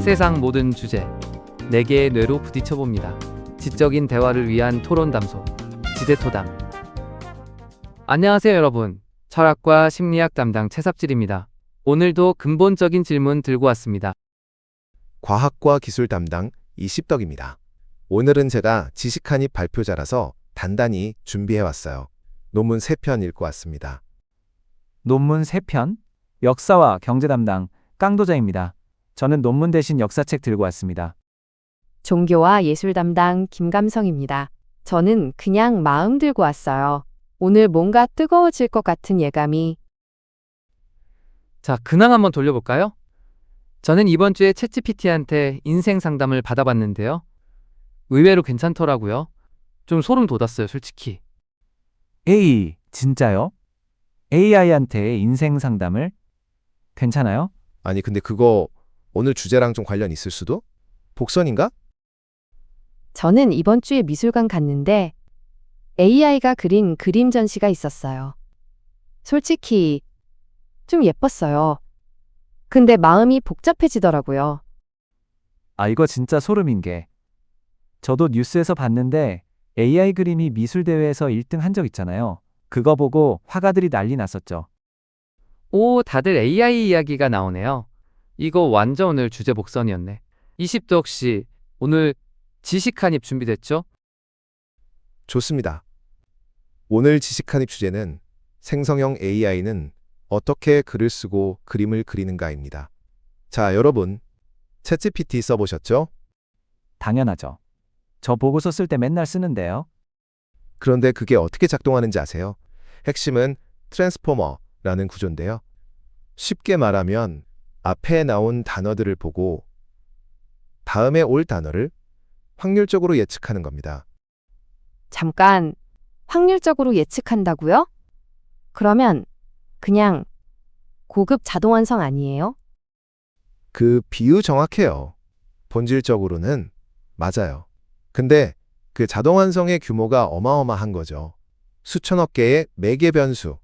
세상 모든 주제 4개의 뇌로 부딪혀봅니다. 지적인 대화를 위한 토론 담소 지대토담. 안녕하세요 여러분. 철학과 심리학 담당 최삽질입니다. 오늘도 근본적인 질문 들고 왔습니다. 과학과 기술 담당 이십덕입니다. 오늘은 제가 지식한입 발표자라서 단단히 준비해왔어요. 논문 3편 읽고 왔습니다. 논문 3편, 역사와 경제 담당 깡도자입니다. 저는 논문 대신 역사책 들고 왔습니다. 종교와 예술 담당 김감성입니다. 저는 그냥 마음 들고 왔어요. 오늘 뭔가 뜨거워질 것 같은 예감이. 자, 근황 한번 돌려볼까요? 저는 이번 주에 챗GPT한테 인생 상담을 받아봤는데요. 의외로 괜찮더라고요. 좀 소름 돋았어요, 솔직히. 에이, 진짜요? AI한테 인생 상담을? 괜찮아요? 아니 근데 그거 오늘 주제랑 좀 관련 있을 수도? 복선인가? 저는 이번 주에 미술관 갔는데 AI가 그린 그림 전시가 있었어요. 솔직히 좀 예뻤어요. 근데 마음이 복잡해지더라고요. 아, 이거 진짜 소름인 게. 저도 뉴스에서 봤는데 AI 그림이 미술대회에서 1등 한 적 있잖아요. 그거 보고 화가들이 난리 났었죠. 오, 다들 AI 이야기가 나오네요. 이거 완전 오늘 주제 복선이었네. 이십덕 씨, 오늘 지식한입 준비됐죠? 좋습니다. 오늘 지식한입 주제는 생성형 AI는 어떻게 글을 쓰고 그림을 그리는가입니다. 자, 여러분, 챗GPT 써보셨죠? 당연하죠. 저 보고서 쓸 때 맨날 쓰는데요. 그런데 그게 어떻게 작동하는지 아세요? 핵심은 트랜스포머라는 구조인데요. 쉽게 말하면 앞에 나온 단어들을 보고 다음에 올 단어를 확률적으로 예측하는 겁니다. 잠깐, 확률적으로 예측한다고요? 그러면 그냥 고급 자동완성 아니에요? 그 비유 정확해요. 본질적으로는 맞아요. 근데 그 자동완성의 규모가 어마어마한 거죠. 수천억 개의 매개 변수,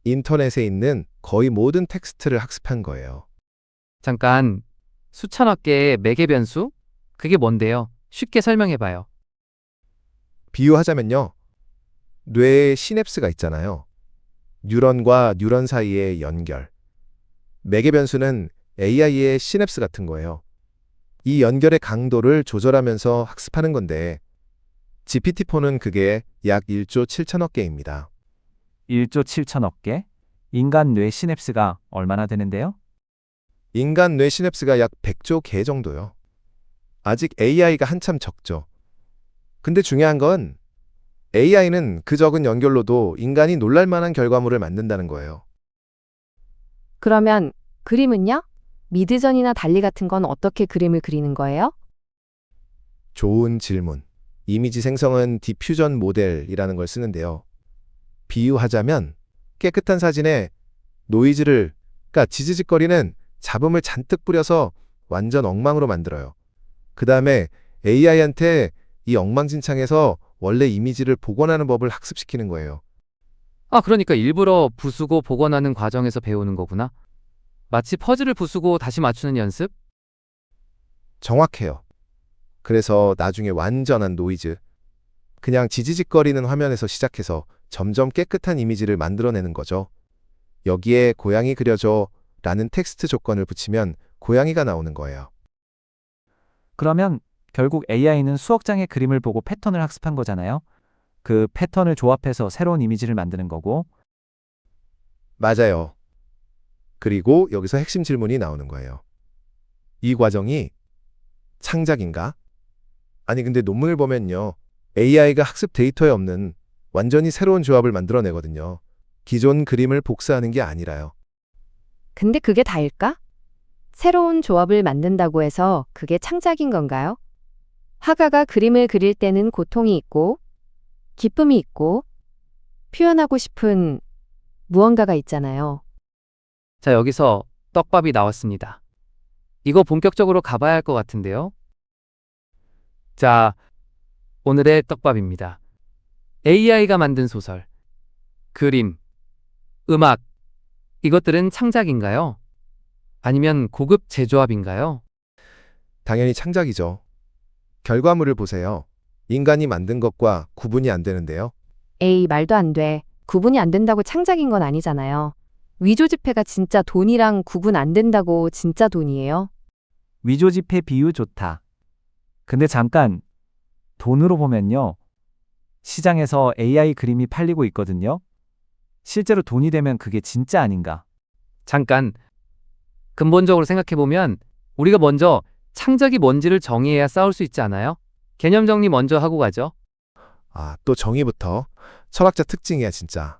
인터넷에 있는 거의 모든 텍스트를 학습한 거예요. 잠깐, 수천억 개의 매개 변수? 그게 뭔데요? 쉽게 설명해봐요. 비유하자면요. 뇌에 시냅스가 있잖아요. 뉴런과 뉴런 사이의 연결. 매개 변수는 AI의 시냅스 같은 거예요. 이 연결의 강도를 조절하면서 학습하는 건데 GPT-4는 그게 약 1조 7천억 개입니다. 1조 7천억 개? 인간 뇌 시냅스가 얼마나 되는데요? 인간 뇌 시냅스가 약 100조 개 정도요. 아직 AI가 한참 적죠. 근데 중요한 건 AI는 그 적은 연결로도 인간이 놀랄 만한 결과물을 만든다는 거예요. 그러면 그림은요? 미드전이나 달리 같은 건 어떻게 그림을 그리는 거예요? 좋은 질문. 이미지 생성은 디퓨전 모델이라는 걸 쓰는데요. 비유하자면 깨끗한 사진에 노이즈를, 그러니까 지지직거리는 잡음을 잔뜩 뿌려서 완전 엉망으로 만들어요. 그 다음에 AI한테 이 엉망진창에서 원래 이미지를 복원하는 법을 학습시키는 거예요. 아, 그러니까 일부러 부수고 복원하는 과정에서 배우는 거구나. 마치 퍼즐을 부수고 다시 맞추는 연습? 정확해요. 그래서 나중에 완전한 노이즈, 그냥 지지직거리는 화면에서 시작해서 점점 깨끗한 이미지를 만들어내는 거죠. 여기에 고양이 그려줘 라는 텍스트 조건을 붙이면 고양이가 나오는 거예요. 그러면 결국 AI는 수억 장의 그림을 보고 패턴을 학습한 거잖아요. 그 패턴을 조합해서 새로운 이미지를 만드는 거고. 맞아요. 그리고 여기서 핵심 질문이 나오는 거예요. 이 과정이 창작인가? 아니 근데 논문을 보면요. AI가 학습 데이터에 없는 완전히 새로운 조합을 만들어내거든요. 기존 그림을 복사하는 게 아니라요. 근데 그게 다일까? 새로운 조합을 만든다고 해서 그게 창작인 건가요? 화가가 그림을 그릴 때는 고통이 있고, 기쁨이 있고, 표현하고 싶은 무언가가 있잖아요. 자, 여기서 떡밥이 나왔습니다. 이거 본격적으로 가봐야 할 것 같은데요. 자, 오늘의 떡밥입니다. AI가 만든 소설, 그림, 음악, 이것들은 창작인가요? 아니면 고급 재조합인가요? 당연히 창작이죠. 결과물을 보세요. 인간이 만든 것과 구분이 안 되는데요. 에이, 말도 안 돼. 구분이 안 된다고 창작인 건 아니잖아요. 위조 지폐가 진짜 돈이랑 구분 안 된다고 진짜 돈이에요? 위조 지폐 비유 좋다. 근데 잠깐, 돈으로 보면요. 시장에서 AI 그림이 팔리고 있거든요. 실제로 돈이 되면 그게 진짜 아닌가? 잠깐. 근본적으로 생각해보면 우리가 먼저 창작이 뭔지를 정의해야 싸울 수 있지 않아요? 개념 정리 먼저 하고 가죠. 아, 또 정의부터. 철학자 특징이야, 진짜.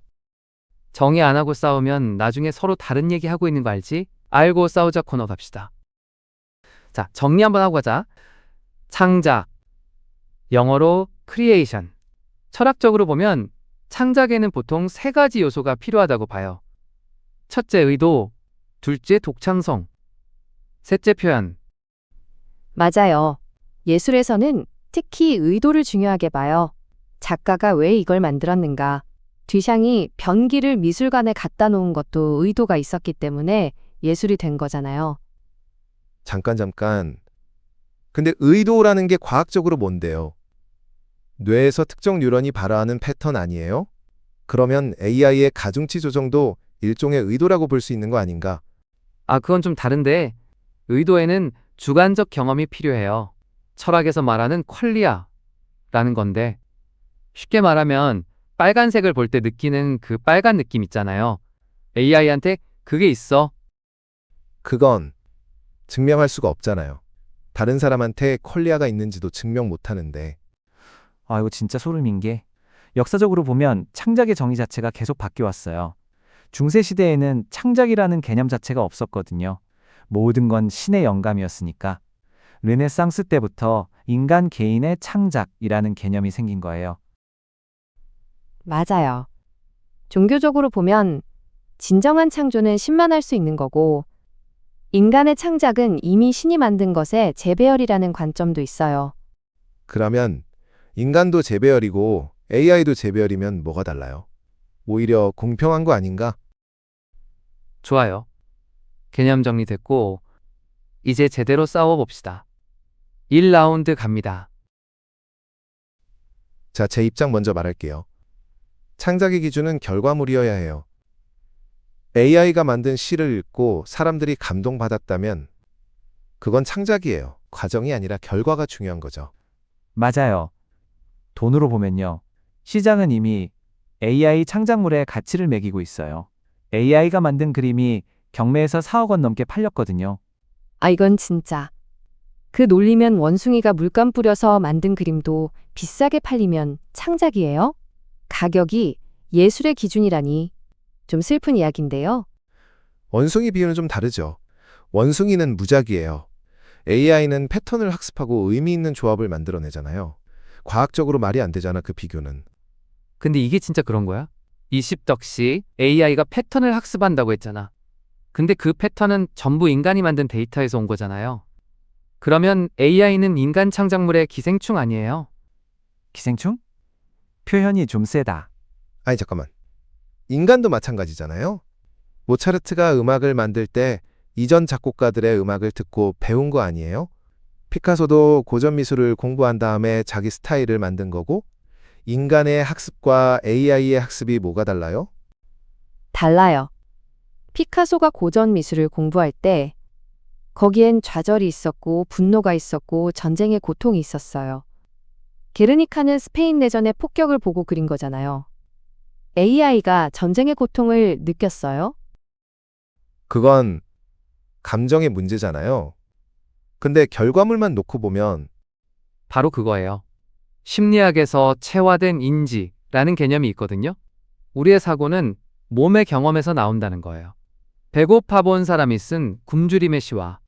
정의 안 하고 싸우면 나중에 서로 다른 얘기 하고 있는 거 알지? 알고 싸우자 코너 갑시다. 자, 정리 한번 하고 가자. 창작. 영어로 creation. 철학적으로 보면 창작에는 보통 세 가지 요소가 필요하다고 봐요. 첫째 의도, 둘째 독창성, 셋째 표현. 맞아요. 예술에서는 특히 의도를 중요하게 봐요. 작가가 왜 이걸 만들었는가? 뒤샹이 변기를 미술관에 갖다 놓은 것도 의도가 있었기 때문에 예술이 된 거잖아요. 잠깐. 근데 의도라는 게 과학적으로 뭔데요? 뇌에서 특정 뉴런이 발화하는 패턴 아니에요? 그러면 AI의 가중치 조정도 일종의 의도라고 볼 수 있는 거 아닌가? 아, 그건 좀 다른데 의도에는 주관적 경험이 필요해요. 철학에서 말하는 퀄리아라는 건데 쉽게 말하면 빨간색을 볼 때 느끼는 그 빨간 느낌 있잖아요. AI한테 그게 있어. 그건 증명할 수가 없잖아요. 다른 사람한테 퀄리아가 있는지도 증명 못 하는데. 아, 이거 진짜 소름인 게 역사적으로 보면 창작의 정의 자체가 계속 바뀌어왔어요. 중세 시대에는 창작이라는 개념 자체가 없었거든요. 모든 건 신의 영감이었으니까. 르네상스 때부터 인간 개인의 창작이라는 개념이 생긴 거예요. 맞아요. 종교적으로 보면 진정한 창조는 신만 할 수 있는 거고 인간의 창작은 이미 신이 만든 것의 재배열이라는 관점도 있어요. 그러면 인간도 재배열이고 AI도 재배열이면 뭐가 달라요? 오히려 공평한 거 아닌가? 좋아요. 개념 정리됐고 이제 제대로 싸워봅시다. 1라운드 갑니다. 자, 제 입장 먼저 말할게요. 창작의 기준은 결과물이어야 해요. AI가 만든 시를 읽고 사람들이 감동받았다면 그건 창작이에요. 과정이 아니라 결과가 중요한 거죠. 맞아요. 돈으로 보면요. 시장은 이미 AI 창작물에 가치를 매기고 있어요. AI가 만든 그림이 경매에서 4억 원 넘게 팔렸거든요. 아, 이건 진짜. 그 논리면 원숭이가 물감 뿌려서 만든 그림도 비싸게 팔리면 창작이에요? 가격이 예술의 기준이라니 좀 슬픈 이야기인데요. 원숭이 비유는 좀 다르죠. 원숭이는 무작위예요. AI는 패턴을 학습하고 의미 있는 조합을 만들어내잖아요. 과학적으로 말이 안 되잖아, 그 비교는. 근데 이게 진짜 그런 거야? 이십덕씨 AI가 패턴을 학습한다고 했잖아. 근데 그 패턴은 전부 인간이 만든 데이터에서 온 거잖아요. 그러면 AI는 인간 창작물의 기생충 아니에요? 기생충? 표현이 좀 세다. 아니, 잠깐만. 인간도 마찬가지잖아요. 모차르트가 음악을 만들 때 이전 작곡가들의 음악을 듣고 배운 거 아니에요? 피카소도 고전 미술을 공부한 다음에 자기 스타일을 만든 거고, 인간의 학습과 AI의 학습이 뭐가 달라요? 달라요. 피카소가 고전 미술을 공부할 때 거기엔 좌절이 있었고 분노가 있었고 전쟁의 고통이 있었어요. 게르니카는 스페인 내전의 폭격을 보고 그린 거잖아요. AI가 전쟁의 고통을 느꼈어요? 그건 감정의 문제잖아요. 근데 결과물만 놓고 보면 바로 그거예요. 심리학에서 체화된 인지라는 개념이 있거든요. 우리의 사고는 몸의 경험에서 나온다는 거예요. 배고파 본 사람이 쓴 굶주림의 시와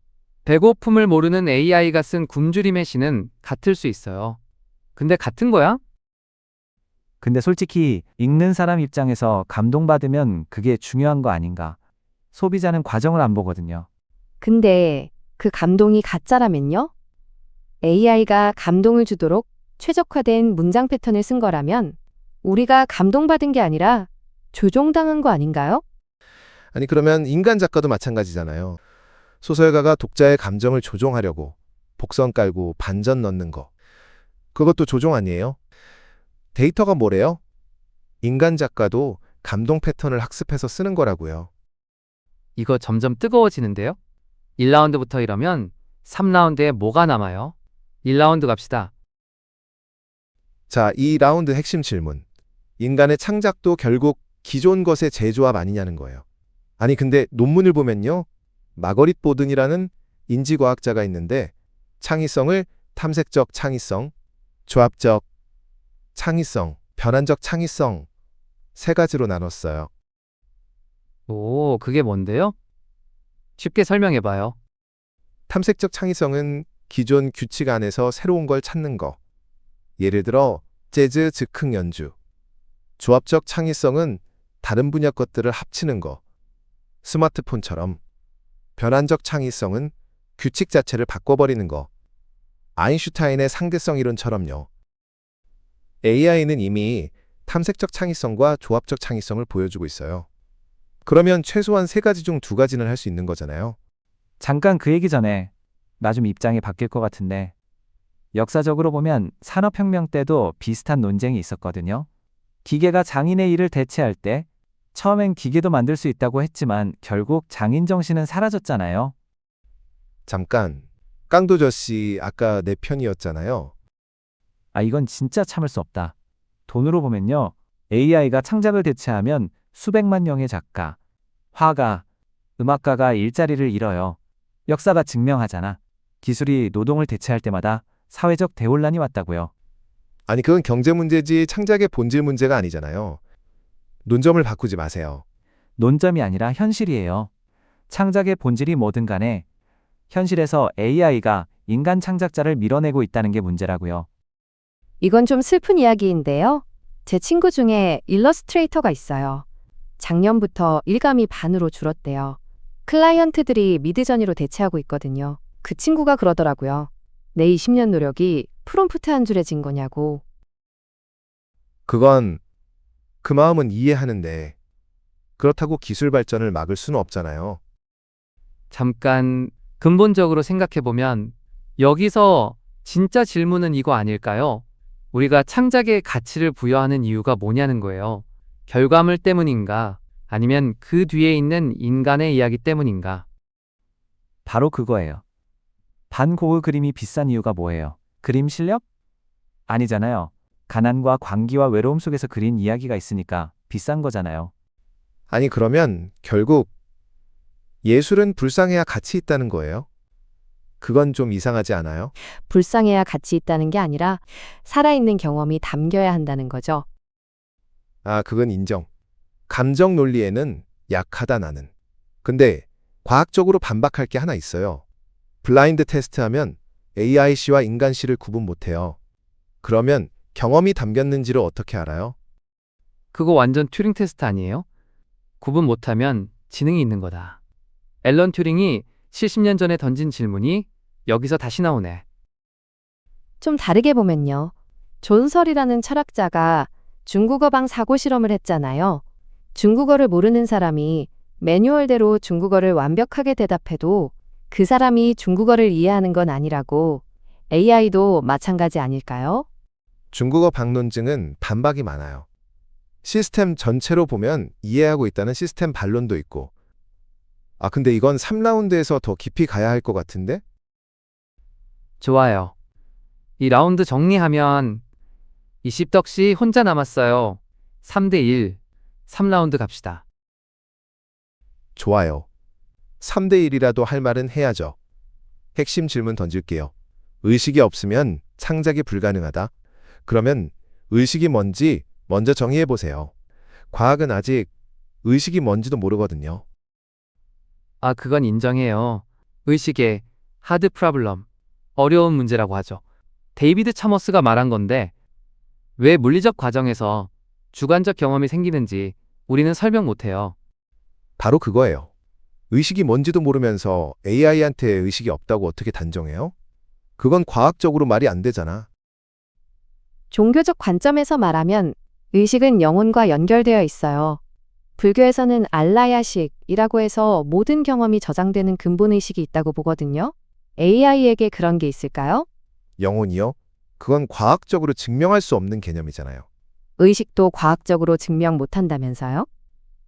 배고픔을 모르는 AI가 쓴 굶주림의 시는 같을 수 있어요. 근데 같은 거야? 근데 솔직히 읽는 사람 입장에서 감동받으면 그게 중요한 거 아닌가. 소비자는 과정을 안 보거든요. 근데 그 감동이 가짜라면요? AI가 감동을 주도록 최적화된 문장 패턴을 쓴 거라면 우리가 감동받은 게 아니라 조종당한 거 아닌가요? 아니 그러면 인간 작가도 마찬가지잖아요. 소설가가 독자의 감정을 조종하려고 복선 깔고 반전 넣는 거. 그것도 조종 아니에요? 데이터가 뭐래요? 인간 작가도 감동 패턴을 학습해서 쓰는 거라고요. 이거 점점 뜨거워지는데요? 1라운드부터 이러면 3라운드에 뭐가 남아요? 1라운드 갑시다. 자, 이 라운드 핵심 질문. 인간의 창작도 결국 기존 것의 재조합 아니냐는 거예요. 아니, 근데 논문을 보면요. 마거릿 보든이라는 인지과학자가 있는데 창의성을 탐색적 창의성, 조합적 창의성, 변환적 창의성 세 가지로 나눴어요. 오, 그게 뭔데요? 쉽게 설명해봐요. 탐색적 창의성은 기존 규칙 안에서 새로운 걸 찾는 거. 예를 들어 재즈 즉흥 연주. 조합적 창의성은 다른 분야 것들을 합치는 거. 스마트폰처럼. 변환적 창의성은 규칙 자체를 바꿔버리는 거. 아인슈타인의 상대성 이론처럼요. AI는 이미 탐색적 창의성과 조합적 창의성을 보여주고 있어요. 그러면 최소한 세 가지 중 두 가지는 할 수 있는 거잖아요. 잠깐 그 얘기 전에 나 좀 입장이 바뀔 것 같은데 역사적으로 보면 산업혁명 때도 비슷한 논쟁이 있었거든요. 기계가 장인의 일을 대체할 때 처음엔 기계도 만들 수 있다고 했지만 결국 장인 정신은 사라졌잖아요. 잠깐, 깡도저 씨 아까 내 편이었잖아요. 아, 이건 진짜 참을 수 없다. 돈으로 보면요. AI가 창작을 대체하면 수백만 명의 작가, 화가, 음악가가 일자리를 잃어요. 역사가 증명하잖아. 기술이 노동을 대체할 때마다 사회적 대혼란이 왔다고요. 아니, 그건 경제 문제지 창작의 본질 문제가 아니잖아요. 논점을 바꾸지 마세요. 논점이 아니라 현실이에요. 창작의 본질이 뭐든 간에 현실에서 AI가 인간 창작자를 밀어내고 있다는 게 문제라고요. 이건 좀 슬픈 이야기인데요. 제 친구 중에 일러스트레이터가 있어요. 작년부터 일감이 반으로 줄었대요. 클라이언트들이 미드저니로 대체하고 있거든요. 그 친구가 그러더라고요. 내 20년 노력이 프롬프트 한 줄에 진 거냐고. 그건 그 마음은 이해하는데 그렇다고 기술 발전을 막을 수는 없잖아요. 잠깐 근본적으로 생각해보면 여기서 진짜 질문은 이거 아닐까요? 우리가 창작에 가치를 부여하는 이유가 뭐냐는 거예요. 결과물 때문인가? 아니면 그 뒤에 있는 인간의 이야기 때문인가? 바로 그거예요. 반고흐 그림이 비싼 이유가 뭐예요? 그림 실력? 아니잖아요. 가난과 광기와 외로움 속에서 그린 이야기가 있으니까 비싼 거잖아요. 아니, 그러면 결국 예술은 불쌍해야 가치 있다는 거예요? 그건 좀 이상하지 않아요? 불쌍해야 가치 있다는 게 아니라 살아있는 경험이 담겨야 한다는 거죠. 아, 그건 인정. 감정 논리에는 약하다 나는. 근데 과학적으로 반박할 게 하나 있어요. 블라인드 테스트하면 AIC와 인간C를 구분 못해요. 그러면 경험이 담겼는지를 어떻게 알아요? 그거 완전 튜링 테스트 아니에요? 구분 못하면 지능이 있는 거다. 앨런 튜링이 70년 전에 던진 질문이 여기서 다시 나오네. 좀 다르게 보면요. 존설이라는 철학자가 중국어방 사고 실험을 했잖아요. 중국어를 모르는 사람이 매뉴얼대로 중국어를 완벽하게 대답해도 그 사람이 중국어를 이해하는 건 아니라고. AI도 마찬가지 아닐까요? 중국어 방론증은 반박이 많아요. 시스템 전체로 보면 이해하고 있다는 시스템 반론도 있고. 아, 근데 이건 3라운드에서 더 깊이 가야 할 것 같은데? 좋아요. 이 라운드 정리하면 이십덕 씨 혼자 남았어요. 3대1, 3라운드 갑시다. 좋아요. 3대1이라도 할 말은 해야죠. 핵심 질문 던질게요. 의식이 없으면 창작이 불가능하다. 그러면 의식이 뭔지 먼저 정의해 보세요. 과학은 아직 의식이 뭔지도 모르거든요. 아, 그건 인정해요. 의식의 하드 프로블럼, 어려운 문제라고 하죠. 데이비드 차머스가 말한 건데 왜 물리적 과정에서 주관적 경험이 생기는지 우리는 설명 못해요. 바로 그거예요. 의식이 뭔지도 모르면서 AI한테 의식이 없다고 어떻게 단정해요? 그건 과학적으로 말이 안 되잖아. 종교적 관점에서 말하면 의식은 영혼과 연결되어 있어요. 불교에서는 알라야식이라고 해서 모든 경험이 저장되는 근본 의식이 있다고 보거든요. AI에게 그런 게 있을까요? 영혼이요? 그건 과학적으로 증명할 수 없는 개념이잖아요. 의식도 과학적으로 증명 못한다면서요?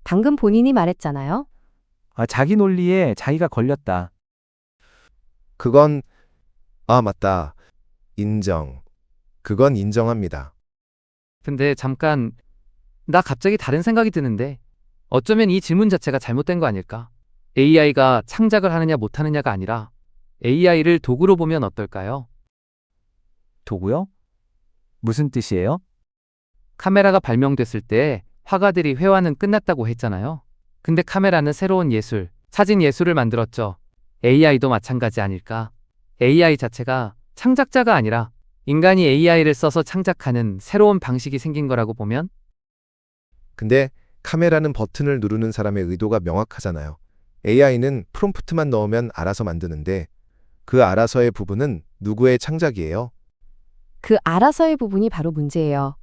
방금 본인이 말했잖아요. 자기 논리에 자기가 걸렸다. 그건, 아, 맞다. 인정. 그건 인정합니다. 근데 잠깐, 나 갑자기 다른 생각이 드는데, 어쩌면 이 질문 자체가 잘못된 거 아닐까? AI가 창작을 하느냐 못하느냐가 아니라 AI를 도구로 보면 어떨까요? 도구요? 무슨 뜻이에요? 카메라가 발명됐을 때 화가들이 회화는 끝났다고 했잖아요. 근데 카메라는 새로운 예술, 사진 예술을 만들었죠. AI도 마찬가지 아닐까? AI 자체가 창작자가 아니라 인간이 AI를 써서 창작하는 새로운 방식이 생긴 거라고 보면 근데 카메라는 버튼을 누르는 사람의 의도가 명확하잖아요. AI는 프롬프트만 넣으면 알아서 만드는데 그 알아서의 부분은 누구의 창작이에요? 그 알아서의 부분이 바로 문제예요.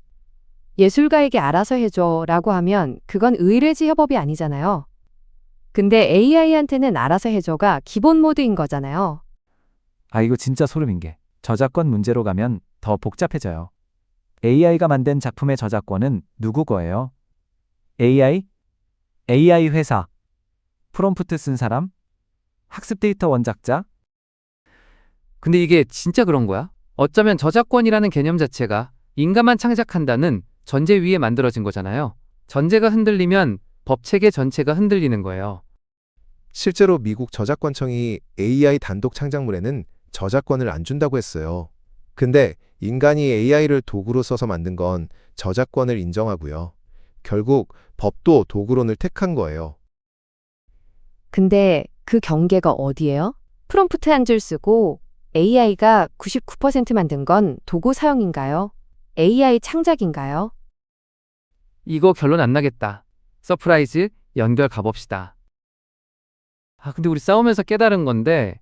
예술가에게 알아서 해줘 라고 하면 그건 의뢰지 협업이 아니잖아요. 근데 AI한테는 알아서 해줘가 기본 모드인 거잖아요. 이거 진짜 소름인 게 저작권 문제로 가면 더 복잡해져요. AI가 만든 작품의 저작권은 누구 거예요? AI? AI 회사? 프롬프트 쓴 사람? 학습 데이터 원작자? 근데 이게 진짜 그런 거야? 어쩌면 저작권이라는 개념 자체가 인간만 창작한다는 전제 위에 만들어진 거잖아요. 전제가 흔들리면 법 체계 전체가 흔들리는 거예요. 실제로 미국 저작권청이 AI 단독 창작물에는 저작권을 안 준다고 했어요. 근데 인간이 AI를 도구로 써서 만든 건 저작권을 인정하고요. 결국 법도 도구론을 택한 거예요. 근데 그 경계가 어디예요? 프롬프트 한 줄 쓰고 AI가 99% 만든 건 도구 사용인가요? AI 창작인가요? 이거 결론 안 나겠다. 서프라이즈 연결 가봅시다. 근데 우리 싸우면서 깨달은 건데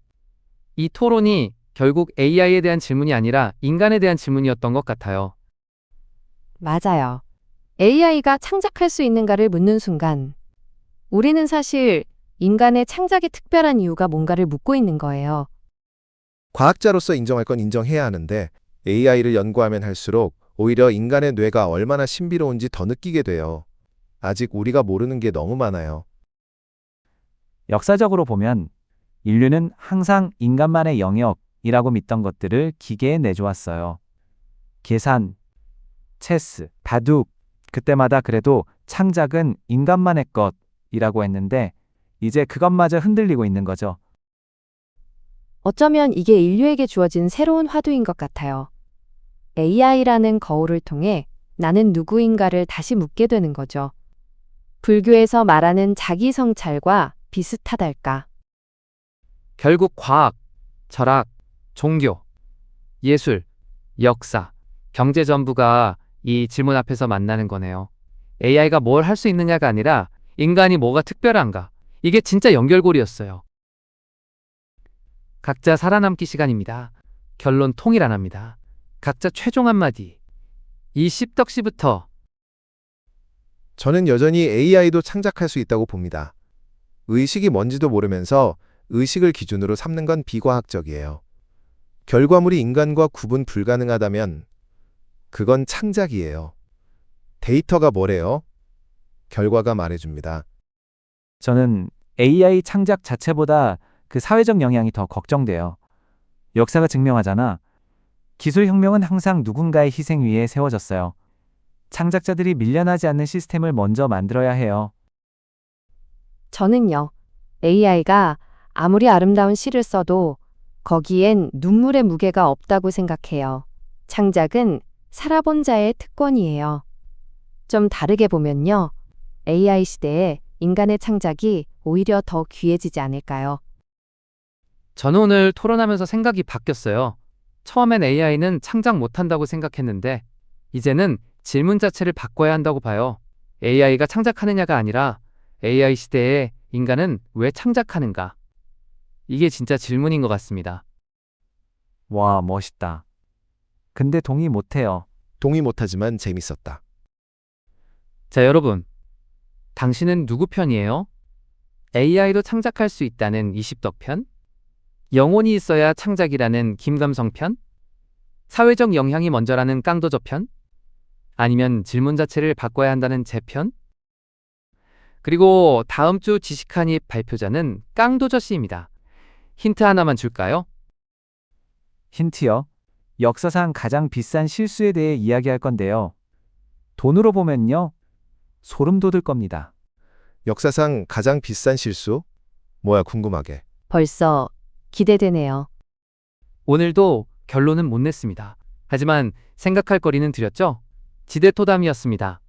이 토론이 결국 AI에 대한 질문이 아니라 인간에 대한 질문이었던 것 같아요. 맞아요. AI가 창작할 수 있는가를 묻는 순간 우리는 사실 인간의 창작에 특별한 이유가 뭔가를 묻고 있는 거예요. 과학자로서 인정할 건 인정해야 하는데 AI를 연구하면 할수록 오히려 인간의 뇌가 얼마나 신비로운지 더 느끼게 돼요. 아직 우리가 모르는 게 너무 많아요. 역사적으로 보면 인류는 항상 인간만의 영역이라고 믿던 것들을 기계에 내주었어요. 계산, 체스, 바둑, 그때마다 그래도 창작은 인간만의 것이라고 했는데 이제 그것마저 흔들리고 있는 거죠. 어쩌면 이게 인류에게 주어진 새로운 화두인 것 같아요. AI라는 거울을 통해 나는 누구인가를 다시 묻게 되는 거죠. 불교에서 말하는 자기 성찰과 비슷하달까. 결국 과학, 철학, 종교, 예술, 역사, 경제 전부가 이 질문 앞에서 만나는 거네요. AI가 뭘 할 수 있느냐가 아니라 인간이 뭐가 특별한가. 이게 진짜 연결고리였어요. 각자 살아남기 시간입니다. 결론 통일 안 합니다. 각자 최종 한마디. 이 씹덕씨부터 저는 여전히 AI도 창작할 수 있다고 봅니다. 의식이 뭔지도 모르면서 의식을 기준으로 삼는 건 비과학적이에요. 결과물이 인간과 구분 불가능하다면 그건 창작이에요. 데이터가 뭐래요? 결과가 말해줍니다. 저는 AI 창작 자체보다 그 사회적 영향이 더 걱정돼요. 역사가 증명하잖아. 기술 혁명은 항상 누군가의 희생 위에 세워졌어요. 창작자들이 밀려나지 않는 시스템을 먼저 만들어야 해요. 저는요, AI가 아무리 아름다운 시를 써도 거기엔 눈물의 무게가 없다고 생각해요. 창작은 살아본 자의 특권이에요. 좀 다르게 보면요, AI 시대에 인간의 창작이 오히려 더 귀해지지 않을까요? 저는 오늘 토론하면서 생각이 바뀌었어요. 처음엔 AI는 창작 못한다고 생각했는데 이제는 질문 자체를 바꿔야 한다고 봐요. AI가 창작하느냐가 아니라 AI 시대에 인간은 왜 창작하는가? 이게 진짜 질문인 것 같습니다. 와, 멋있다. 근데 동의 못해요. 동의 못하지만 재밌었다. 자, 여러분. 당신은 누구 편이에요? AI도 창작할 수 있다는 20덕 편? 영혼이 있어야 창작이라는 김감성 편? 사회적 영향이 먼저라는 깡도저 편? 아니면 질문 자체를 바꿔야 한다는 제 편? 그리고 다음 주 지식한입 발표자는 깡도저 씨입니다. 힌트 하나만 줄까요? 힌트요. 역사상 가장 비싼 실수에 대해 이야기할 건데요. 돈으로 보면요. 소름 돋을 겁니다. 역사상 가장 비싼 실수? 뭐야 궁금하게. 벌써 기대되네요. 오늘도 결론은 못 냈습니다. 하지만 생각할 거리는 드렸죠? 지대토담이었습니다.